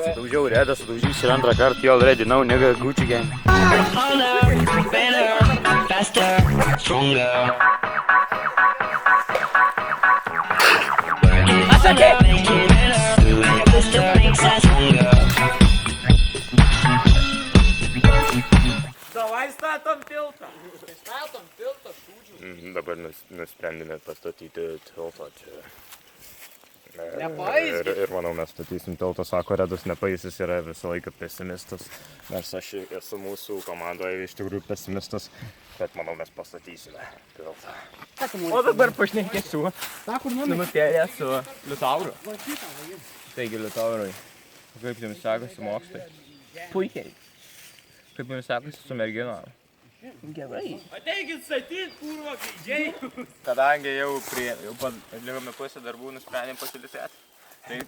Sudaužiau redą, sudaužysiu ir antrą kartą, you already know, nigga, Gucci gang. Davai statom tiltą. Statom tiltą, šūdžiu. Dabar nusprendėme pastatyti tiltą čia. Nepaisgi. Ir manau, mes statysim tiltą, sako Redas, nepaisys yra visą laiką pesimistas. Nors aš esu mūsų komandoje iš tikrųjų pesimistas, bet manau, mes pastatysime tiltą. O dabar pašnekėsiu. Minutėlė su Liutauru. Taigi, Liutaurui, kaip jums sekasi mokslai? Puikiai. Kaip jums sekasi su merginom? Gerai. Ateikit statyt, kurva, gaidžiai. Kadangi jau atlikome pusę darbų, nusprendėm pasilisėti. Tai.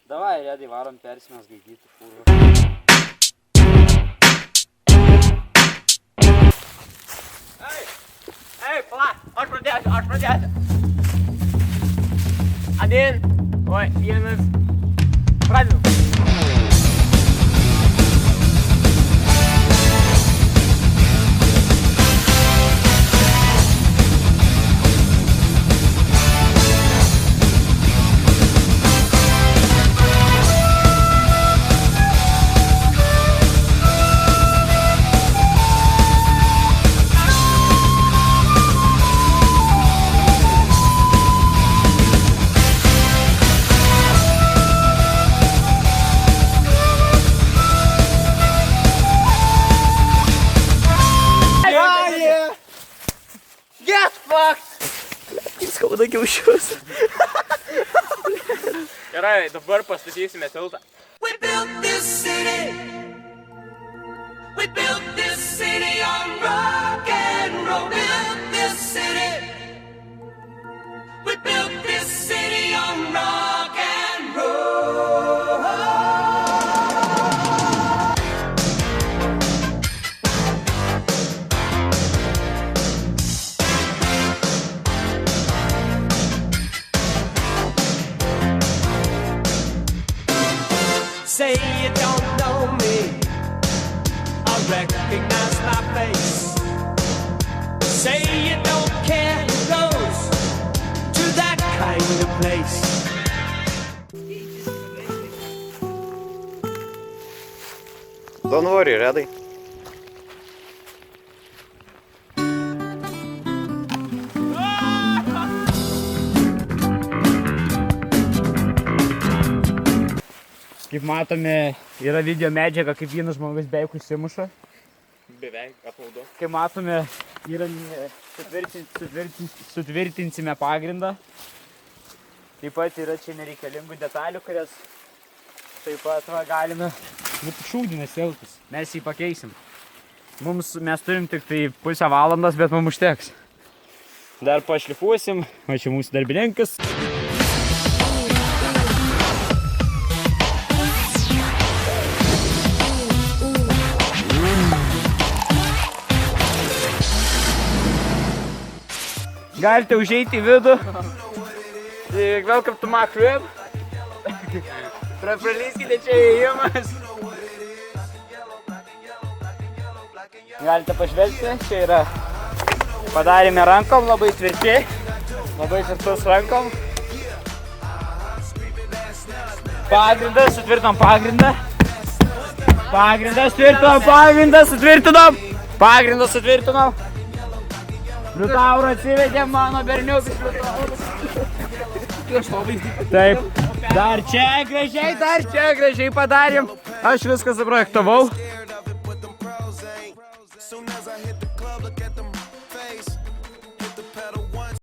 Davai, Redai, varom persimės gaidyti, kurva. Ei, pala, aš pradėsiu. Adin. Oi, vienas. Pradedu. Skauda kiaušius. Gerai, dabar pastatysime tiltą. We built this city on rock and roll. Built this city. We built this city on rock and roll. Say you don't know me, I recognize my face. Say you don't care who goes to that kind of place. Don't worry, Redai. Kaip matome, yra video medžiaga, kaip vienas žmogus beveik užsimuša. Beveik apmaudu. Kaip matome, yra sutvirtinsime pagrindą. Taip pat yra čia nereikalingų detalių, kurias taip pat galime šūdinės tiltas. Mes jį pakeisim. Mes turim tik tai pusę valandos, bet mums užteks. Dar pašlifuosim, o čia mūsų darbininkas. Galite užeiti į vidų. Welcome to my crib. Pralyskite čia įėjimas. Galite pažvelgti, čia yra padarėme rankom, labai tvirti. Labai tvirtus rankom. Pagrindas, sutvirtinom pagrindą. Pagrindas sutvirtinom. Liutaurą atsivedėm, mano berniukas Liutauras. Taip, dar čia gražiai padarėm. Aš viską suprojektavau.